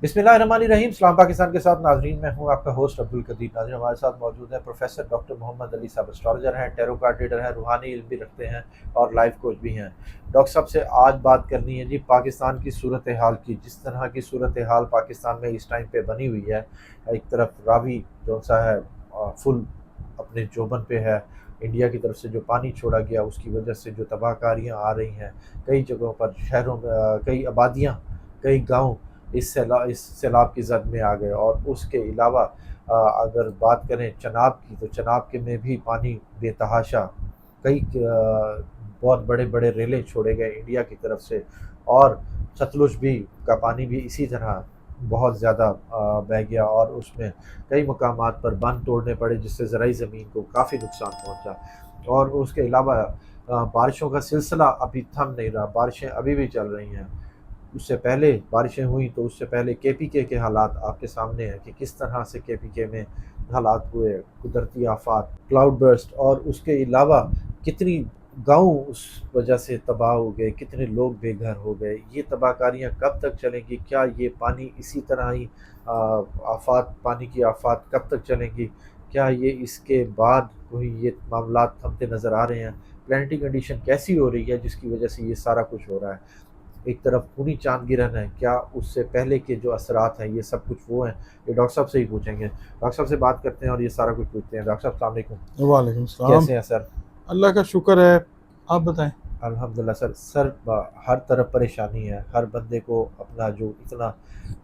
बिस्मिल्लाहिर्रहमानिर्रहीम। सलाम पाकिस्तान के साथ नाजरीन, मैं हूं आपका होस्ट अब्दुल कदीर। नाजरीन, हमारे साथ मौजूद है प्रोफेसर डॉक्टर मोहम्मद अली साहब। एस्ट्रोलॉजर हैं, टैरो कार्ड रीडर हैं, रूहानी इल्म भी रखते हैं और लाइफ कोच भी हैं। डॉक्टर साहब से आज बात करनी है जी पाकिस्तान की सूरत हाल की। जिस तरह की सूरत हाल पाकिस्तान में इस टाइम पे बनी हुई है, एक तरफ रावी जो सा है फुल अपने जोबन पे है। इंडिया की तरफ से जो पानी छोड़ा गया उसकी वजह से जो तबाहकारियाँ आ रही हैं, कई जगहों पर शहरों में कई आबादियाँ, कई गाँव इस सैलाब की जद में आ गए। और उसके अलावा अगर बात करें चनाब की, तो चनाब के में भी पानी बेतहाशा, कई बहुत बड़े बड़े रेले छोड़े गए इंडिया की तरफ से। और सतलुज भी का पानी भी इसी तरह बहुत ज़्यादा बह गया और उसमें कई मकामात पर बंद तोड़ने पड़े, जिससे ज़राई ज़मीन को काफ़ी नुकसान पहुंचा। और उसके अलावा बारिशों का सिलसिला अभी थम नहीं रहा, बारिशें अभी भी चल रही हैं। उससे पहले बारिशें हुई तो उससे पहले केपीके के हालात आपके सामने हैं कि किस तरह से केपीके में हालात हुए, कुदरती आफात, क्लाउड बर्स्ट, और उसके अलावा कितनी गांव उस वजह से तबाह हो गए, कितने लोग बेघर हो गए। ये तबाहकारियाँ कब तक चलेंगी? क्या ये पानी इसी तरह ही आफात, पानी की आफात कब तक चलेंगी? क्या ये इसके बाद कोई ये मामला थमते नज़र आ रहे हैं? प्लानिटरी कंडीशन कैसी हो रही है जिसकी वजह से ये सारा कुछ हो रहा है? एक तरफ खूनी चाँद गिरन है, क्या उससे पहले के जो असरात हैं, ये सब कुछ वो हैं? ये डॉक्टर साहब से ही पूछेंगे। डॉक्टर साहब से बात करते हैं और ये सारा कुछ पूछते हैं। डॉक्टर साहब अस्सलाम वालेकुम। वालेकुम सलाम। कैसे हैं सर? अल्लाह का शुक्र है, आप बताएं। अल्हम्दुलिल्लाह सर। सर हर तरफ परेशानी है। हर बंदे को अपना जो इतना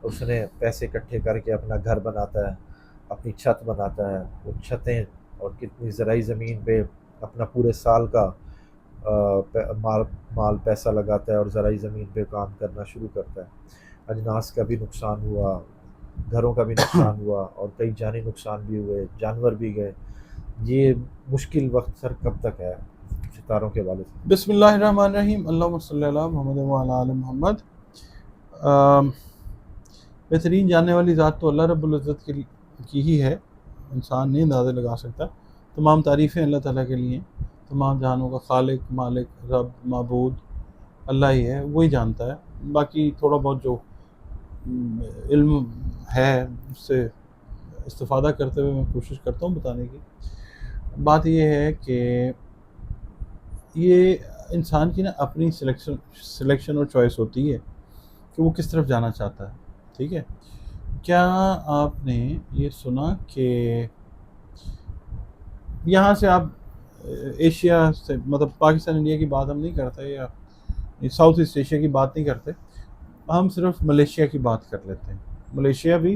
उसने पैसे इकट्ठे करके अपना घर बनाता है, अपनी छत बनाता है, वो छतें और कितनी ज़राई ज़मीन पे अपना पूरे साल का माल माल पैसा लगाता है और ज़राई ज़मीन पे काम करना शुरू करता है। अजनास का भी नुकसान हुआ, घरों का भी नुकसान हुआ और कई जानी नुकसान भी हुए, जानवर भी गए। ये मुश्किल वक्त सर कब तक है सितारों के वाले से? बिस्मिल्लाहिर्रहमानिर्रहीम, अल्लाहुम्मा सल्ली अला मोहम्मद व अला आलि मोहम्मद। बेहतरीन जानने वाली ज़ात तो अल्लाह रब्बुल इज़्ज़त की ही है, इंसान नहीं अंदाज़ा लगा सकता। तमाम तारीफ़ें अल्लाह ताला के लिए, तमाम जहानों का खालिक, मालिक, रब, माबूद अल्लाह ही है, वही जानता है। बाकी थोड़ा बहुत जो इल्म है उससे इस्तिफ़ादा करते हुए मैं कोशिश करता हूँ बताने की। बात ये है कि ये इंसान की ना अपनी सिलेक्शन और चॉइस होती है कि वो किस तरफ जाना चाहता है। ठीक है, क्या आपने ये सुना कि यहाँ से आप एशिया से, मतलब पाकिस्तान इंडिया की बात हम नहीं करते या साउथ ईस्ट एशिया की बात नहीं करते, हम सिर्फ मलेशिया की बात कर लेते हैं। मलेशिया भी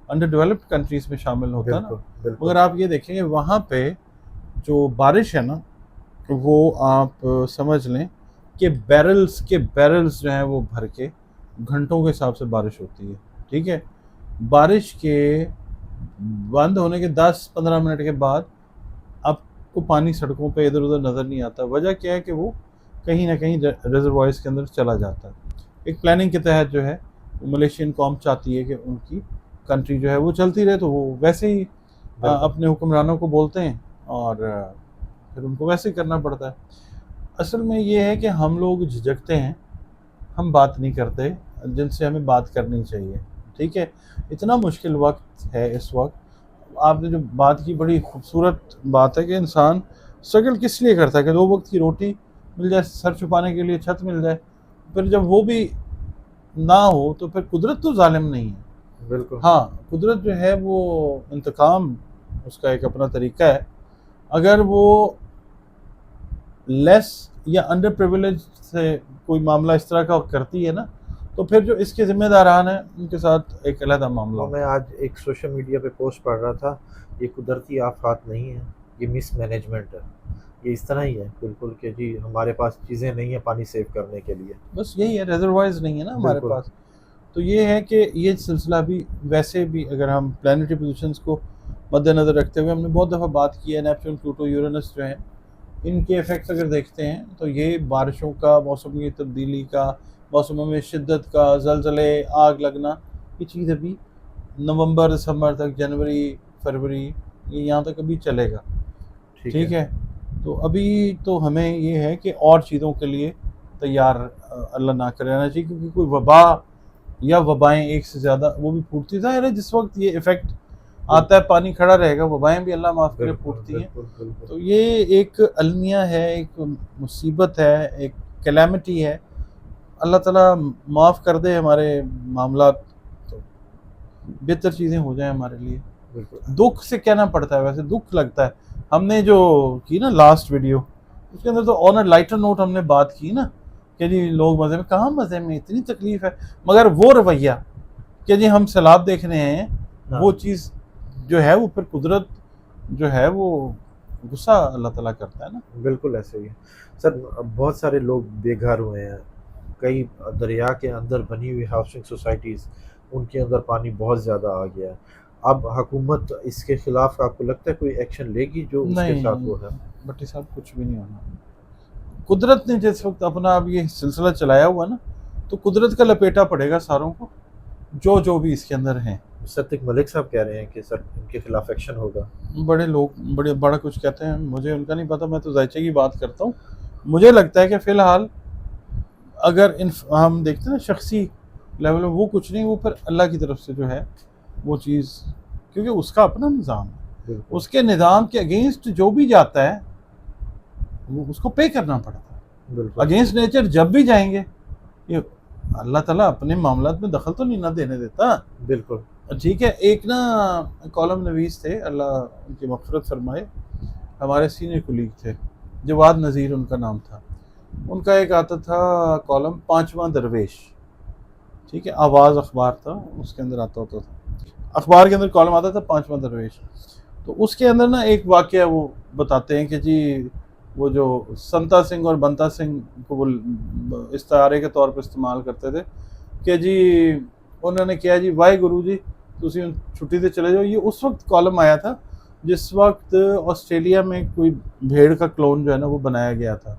अंडर डेवलप्ड कंट्रीज़ में शामिल होता है ना। बिल्कुल, बिल्कुल। मगर आप ये देखेंगे वहाँ पे जो बारिश है ना, वो आप समझ लें कि बैरल्स के बैरल्स जो हैं वो भर के घंटों के हिसाब से बारिश होती है। ठीक है, बारिश के बंद होने के 10-15 मिनट के बाद आपको पानी सड़कों पे इधर उधर नज़र नहीं आता। वजह क्या है कि वो कहीं ना कहीं रिजर्वायर्स के अंदर चला जाता है। एक प्लानिंग के तहत जो है मलेशियन कौम चाहती है कि उनकी कंट्री जो है वो चलती रहे, तो वो वैसे ही बिल्कुल, अपने हुक्मरानों को बोलते हैं और फिर उनको वैसे ही करना पड़ता है। असल में ये है कि हम लोग झिझकते हैं, हम बात नहीं करते जिनसे हमें बात करनी चाहिए। ठीक है, इतना मुश्किल वक्त है इस वक्त। आपने जो बात की बड़ी खूबसूरत बात है कि इंसान स्ट्रगल किस लिए करता है कि 2 वक्त की रोटी मिल जाए, सर छुपाने के लिए छत मिल जाए। फिर जब वो भी ना हो तो फिर कुदरत तो ज़ालिम नहीं है। बिल्कुल, हाँ, कुदरत जो है वो इंतकाम, उसका एक अपना तरीका है। अगर वो लेस या अंडर प्रिविलेज से कोई मामला इस तरह का करती है ना, तो फिर जो इसके ज़िम्मेदारान हैं उनके साथ एक अलग मामला वो मैं होता है। आज एक सोशल मीडिया पे पोस्ट पढ़ रहा था। ये कुदरती आफात नहीं है, ये मिसमैनेजमेंट है। ये इस तरह ही है बिल्कुल कि जी हमारे पास चीज़ें नहीं है पानी सेव करने के लिए। बस यही है, रिजर्वायर्स नहीं है ना हमारे बिल्कुल, पास। तो ये है कि ये सिलसिला भी वैसे भी, अगर हम प्लानिटरी पोजीशंस को मद्देनज़र रखते हुए, हमने बहुत दफ़ा बात की है, नेपच्यून, प्लूटो, यूरेनस जो हैं, इनके इफ़ेक्ट्स अगर देखते हैं तो ये बारिशों का, मौसम की तब्दीली का, मौसमों में शिद्दत का, ज़लज़ले, आग लगना, ये चीज़ अभी नवंबर दिसंबर तक, जनवरी फरवरी, ये यहाँ तक अभी चलेगा। ठीक ठीक है। है, तो अभी तो हमें ये है कि और चीज़ों के लिए तैयार अल्लाह ना करे रहना चाहिए, क्योंकि कोई वबा या वबाएं एक से ज़्यादा वो भी फूटती। ज़ाहिर है जिस वक्त ये इफ़ेक्ट आता है पानी खड़ा रहेगा, वबाएं भी अल्लाह माफ़ करे बिल्कुल फूटती हैं। बिल्कुल बिल्कुल। तो ये एक अलमिया है, एक मुसीबत है, एक कैलेमिटी है। अल्लाह ताला माफ़ कर दे हमारे मामलात, तो बेहतर चीज़ें हो जाएं हमारे लिए। बिल्कुल दुख से कहना पड़ता है, वैसे दुख लगता है। हमने जो की ना लास्ट वीडियो, उसके अंदर तो ऑन अ लाइटर नोट हमने बात की ना कि जी लोग मज़े में, कहाँ मज़े में, इतनी तकलीफ़ है। मगर वो रवैया कि जी हम सैलाब देखने आए हैं, वो हाँ चीज़ जो है वो फिर कुदरत जो है वो गुस्सा अल्लाह ताला करता है ना। बिल्कुल ऐसे ही है सर। बहुत सारे लोग बेघर हुए हैं, कई दरिया के अंदर बनी हुई हाउसिंग सोसाइटीज़, उनके अंदर पानी बहुत ज़्यादा आ गया है। अब हुकूमत इसके खिलाफ आपको लगता है कोई एक्शन लेगी जो उसके साथ नहीं वो है? भट्टी साहब, कुछ भी नहीं होना। कुदरत ने जिस वक्त अपना अब ये सिलसिला चलाया हुआ ना, तो कुदरत का लपेटा पड़ेगा सारों को, जो जो भी इसके अंदर हैं। सतिक मलिक साहब कह रहे हैं कि सर इनके खिलाफ एक्शन होगा। बड़े लोग बड़े बड़ा कुछ कहते हैं, मुझे उनका नहीं पता, मैं तो जायचे की बात करता हूँ। मुझे लगता है कि फ़िलहाल अगर इन हम देखते हैं ना शख्सी लेवल में, वो कुछ नहीं, वो फिर अल्लाह की तरफ से जो है वो चीज़, क्योंकि उसका अपना निज़ाम है, बिल्कुल उसके निज़ाम के अगेंस्ट जो भी जाता है वो उसको पे करना पड़ता है। बिल्कुल अगेंस्ट नेचर जब भी जाएंगे, ये अल्लाह ताला अपने मामलात में दखल तो नहीं ना देने देता। बिल्कुल। ठीक है, एक ना कॉलम नवीस थे, अल्लाह उनकी मग़फ़िरत फरमाए, हमारे सीनियर कुलीग थे, जवाद नज़ीर उनका नाम था। उनका एक आता था कॉलम पांचवा दरवेश, ठीक है, आवाज़ अखबार था, उसके अंदर आता होता था, अखबार के अंदर कॉलम आता था पांचवा दरवेश। तो उसके अंदर ना एक वाक़या वो बताते हैं कि जी वो जो संता सिंह और बंता सिंह को वो इस्तारे के तौर पर इस्तेमाल करते थे कि जी उन्होंने किया जी वाहे गुरु जी तुसी छुट्टी से चले जाओ। ये उस वक्त कॉलम आया था जिस वक्त ऑस्ट्रेलिया में कोई भेड़ का क्लोन जो है ना वो बनाया गया था।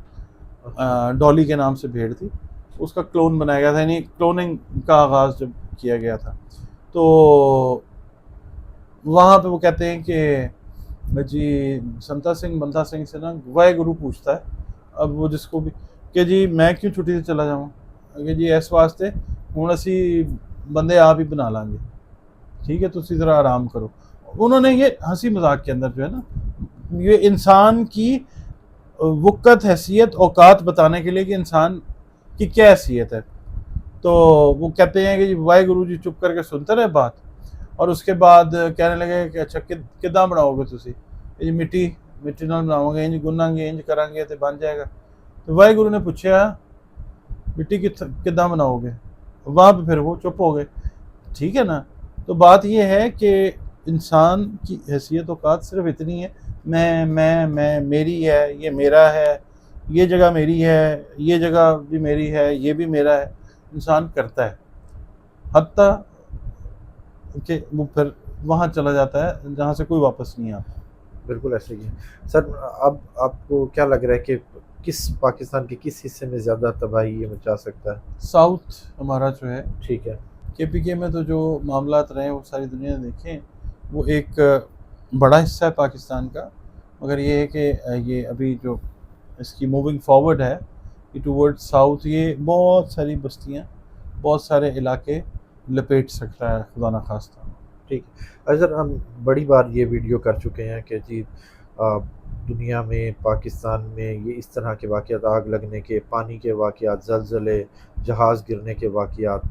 अच्छा डॉली के नाम से भेड़ थी, उसका क्लोन बनाया गया था, यानी क्लोनिंग का आगाज़ जब किया गया था। तो वहाँ पे वो कहते हैं कि जी संता सिंह बंता सिंह से ना वाहे गुरु पूछता है, अब वो जिसको भी, कि जी मैं क्यों छुट्टी से चला जाऊँ, कि जी इस वास्ते हुण असी बंदे आप ही बना लांगे, ठीक है, तुसी ज़रा आराम करो। उन्होंने ये हंसी मजाक के अंदर जो है ना, ये इंसान की वक़्त, हैसियत, औकात बताने के लिए कि इंसान की क्या हैसियत है। तो वो कहते हैं कि जी वाहे गुरु जी चुप करके सुनते रहे बात, और उसके बाद कहने लगे कि अच्छा किदा बनाओगे तुसी, जी मिट्टी मिट्टी नाल बनावांगे, इंज गुनांगे, इंज करांगे तो बन जाएगा। तो वाहे गुरु ने पूछा मिट्टी किदा बनाओगे, वहाँ पे फिर वो चुप हो गए, ठीक है ना। तो बात ये है कि इंसान की हैसियत औकात सिर्फ इतनी है, मैं मेरी है, ये मेरा है, ये जगह मेरी है, ये जगह भी मेरी है, ये भी मेरा है, इंसान करता है, हत्ता कि वो फिर वहाँ चला जाता है जहाँ से कोई वापस नहीं आता। बिल्कुल ऐसे ही है सर। अब आपको क्या लग रहा है कि किस पाकिस्तान के किस हिस्से में ज़्यादा तबाही ये मचा सकता है? साउथ हमारा जो है, ठीक है। KPK में तो जो मामलात रहे वो सारी दुनिया ने देखे, वो एक बड़ा हिस्सा है पाकिस्तान का, मगर ये है कि ये अभी जो इसकी मूविंग फॉरवर्ड है कि टूवर्ड्स साउथ, ये बहुत सारी बस्तियाँ, बहुत सारे इलाके लपेट सकता है खुदा ना खास्ता। ठीक है। सर हम बड़ी बार ये वीडियो कर चुके हैं कि जी दुनिया में, पाकिस्तान में ये इस तरह के वाक़यात, आग लगने के, पानी के वाक़यात, ज़लज़ले, जहाज़ गिरने के वाक़यात,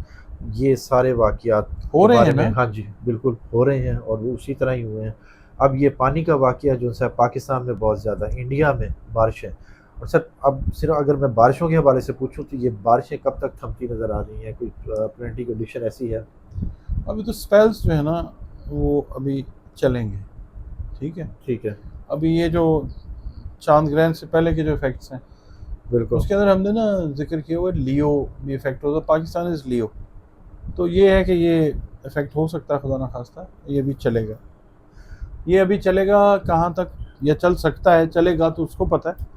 ये सारे वाक़यात हो के रहे बारे हैं में, ना। हाँ जी, बिल्कुल हो रहे हैं और वो उसी तरह ही हुए हैं। अब ये पानी का वाक़या जो है पाकिस्तान में बहुत ज़्यादा, इंडिया में बारिशें, और सर अब सिर्फ अगर मैं बारिशों के हवाले से पूछूँ तो ये बारिशें कब तक थमती नज़र आ रही हैं? कोई प्लानिटी कंडीशन ऐसी है? अभी तो स्पेल्स जो है ना वो अभी चलेंगे, ठीक है। ठीक है। अभी ये जो चांद ग्रहण से पहले के जो इफेक्ट्स हैं, बिल्कुल उसके अंदर हमने ना जिक्र किया हुआ लियो भी इफेक्ट होता है, पाकिस्तान इज़ लियो। तो ये है कि ये इफेक्ट हो सकता है खुदा ना खास्ता, ये भी चलेगा, ये अभी चलेगा कहाँ तक, ये चल सकता है, चलेगा तो उसको पता है।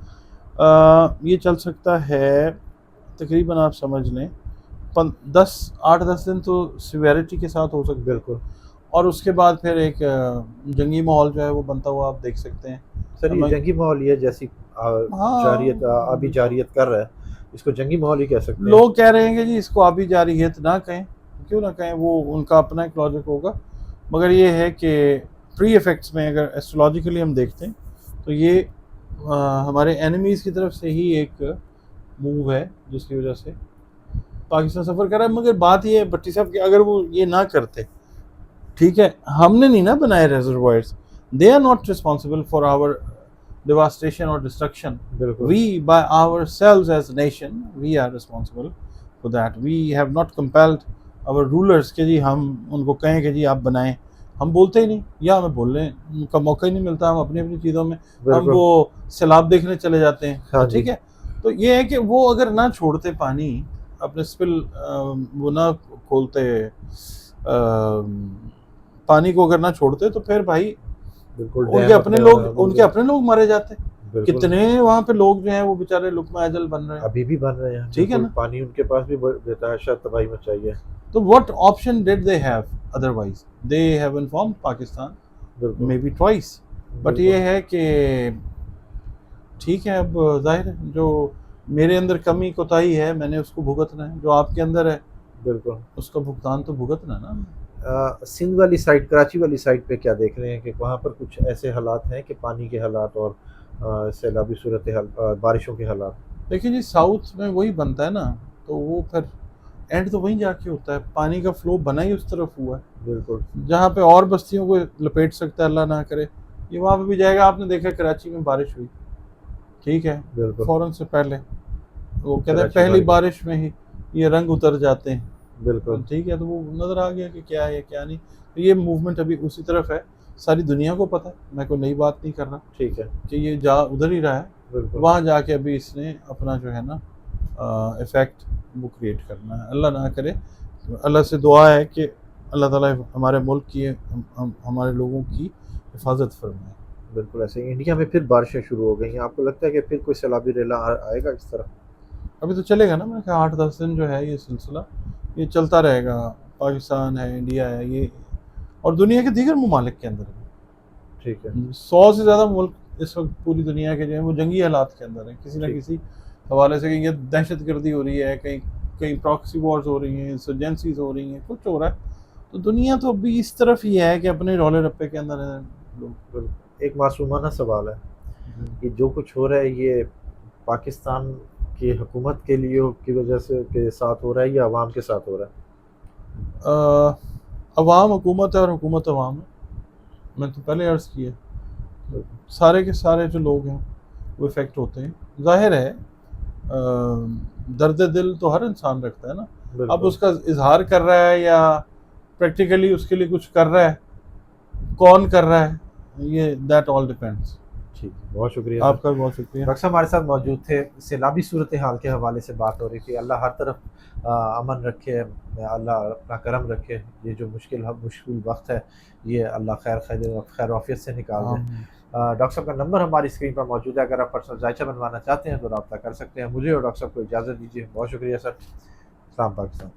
ये चल सकता है तकरीबन आप समझ लें 8-10 दिन तो सिवेरिटी के साथ हो सकता है, बिल्कुल। और उसके बाद फिर एक जंगी माहौल जो है वो बनता हुआ आप देख सकते हैं। सर ये जंगी माहौल ये जैसी जारियत हाँ, अभी जारियत कर रहा है, इसको जंगी माहौल ही कह सकते हैं। लोग कह रहे हैं कि जी इसको अभी जारियत ना कहें, क्यों ना कहें, वो उनका अपना एक लॉजिक होगा, मगर ये है कि प्री इफेक्ट्स में अगर एस्ट्रोलॉजिकली हम देखते हैं तो ये हमारे एनिमीज़ की तरफ से ही एक मूव है जिसकी वजह से पाकिस्तान सफ़र कर रहा है। मगर बात ये है भट्टी साहब कि अगर वो ये ना करते, ठीक है, हमने नहीं ना बनाए reservoirs, they are not responsible for our devastation or destruction. बिल्कुल We, by ourselves as a nation, we are responsible for that. We have not compelled our rulers कि जी हम उनको कहें कि जी आप बनाएं, हम बोलते ही नहीं, या हमें बोलने का मौका ही नहीं मिलता, हम अपनी अपनी चीज़ों में हम बिल्कुल वो सैलाब देखने चले जाते हैं। हाँ जी ठीक है, तो ये है कि वो अगर ना छोड़ते पानी अपने स्पिल, वो ना खोलते, पानी को अगर ना छोड़ते तो फिर भाई बिल्कुल उनके डैम अपने अपने लोग उनके अपने लोग मारे जाते। बिल्कुल कितने वहाँ पे लोग जो हैं वो बेचारे लुकमा अजल बन रहे हैं। अभी भी बन रहे हैं ठीक है बिल्कुल, ना? पानी उनके पास भी बेतहाशा तबाही मचाई है तो what option did they have otherwise? They have informed Pakistan बिल्कुल मे बी ट्वाइस, बट ये है कि ठीक है, अब जाहिर है जो मेरे अंदर कमी कोताही है मैंने उसको भुगतना है, जो आपके अंदर है बिल्कुल उसका भुगतान तो भुगतना ना। सिंध वाली साइड, कराची वाली साइड पे क्या देख रहे हैं कि वहाँ पर कुछ ऐसे हालात हैं कि पानी के हालात और सैलाबी सूरत हाल, बारिशों के हालात? देखिए जी, साउथ में वही बनता है ना, तो वो फिर एंड तो वहीं जाके होता है, पानी का फ्लो बना ही उस तरफ हुआ है बिल्कुल जहाँ पे और बस्तियों को लपेट सकता है, अल्लाह ना करे ये वहाँ पे भी जाएगा। आपने देखा कराची में बारिश हुई, ठीक है, बिल्कुल फ़ौरन से पहले वो कहते हैं कराची पहली भर गई। बारिश में ही ये रंग उतर जाते हैं, बिल्कुल ठीक है, तो वो नज़र आ गया कि क्या है क्या नहीं। तो ये मूवमेंट अभी उसी तरफ है, सारी दुनिया को पता है, मैं कोई नई बात नहीं कर रहा ठीक है कि ये जा उधर ही रहा है, बिल्कुल वहाँ जाके अभी इसने अपना जो है ना इफ़ेक्ट वो क्रिएट करना है। अल्लाह ना करे, अल्लाह से दुआ है कि अल्लाह ताला हमारे मुल्क की हमारे लोगों की हिफाजत फरमाए। बिल्कुल ऐसे ही इंडिया में फिर बारिशें शुरू हो गई हैं, आपको लगता है कि फिर कोई सैलाबी रेला आएगा इस तरफ? अभी तो चलेगा ना, मैंने कहा 8-10 दिन जो है ये सिलसिला ये चलता रहेगा। पाकिस्तान है, इंडिया है, ये और दुनिया के दीगर ममालिक के अंदर भी ठीक है 100 से ज़्यादा मुल्क इस वक्त पूरी दुनिया के जो है वो जंगी हालात के अंदर हैं, किसी न ठीक। किसी हवाले से। कहीं ये दहशत गर्दी हो रही है, कहीं कहीं प्रॉक्सी वॉर्स हो रही हैं, इंसर्जेंसीज हो रही हैं, कुछ हो रहा है। तो दुनिया तो अभी इस तरफ ही है कि अपने रौले रप्पे के अंदर है लोग। बिल्कुल एक मासूमाना सवाल है कि जो कुछ हो रहा है ये पाकिस्तान की हुकूमत के लिए की वजह से के साथ हो रहा है या अवाम के साथ हो रहा अवाम हुकूमत है और हुकूमत अवाम है, मैं तो पहले अर्ज़ किया, है? सारे के सारे जो लोग हैं वो इफ़ेक्ट होते हैं। ज़ाहिर है दर्द दिल तो हर इंसान रखता है ना, अब बिल्कुल उसका इजहार कर रहा है या प्रैक्टिकली उसके लिए कुछ कर रहा है, कौन कर रहा है, ये दैट ऑल डिपेंड्स। ठीक है, बहुत शुक्रिया सर। आपका भी बहुत शुक्रिया। डॉक्टर साहब हमारे साथ मौजूद थे, सैलाबी सूरत हाल के हवाले से बात हो रही थी। अल्लाह हर तरफ अमन रखे, अल्लाह अपना करम रखे, ये जो मुश्किल वक्त है ये अल्लाह खैर आफियत से निकाल दे। डॉक्टर साहब का नंबर हमारी स्क्रीन पर मौजूद है, अगर आप पर्सनल जायचा बनवाना चाहते हैं तो रब्ता कर सकते हैं। मुझे और डॉक्टर साहब को इजाज़त दीजिए, बहुत शुक्रिया सर। सलाम पाकिस्तान।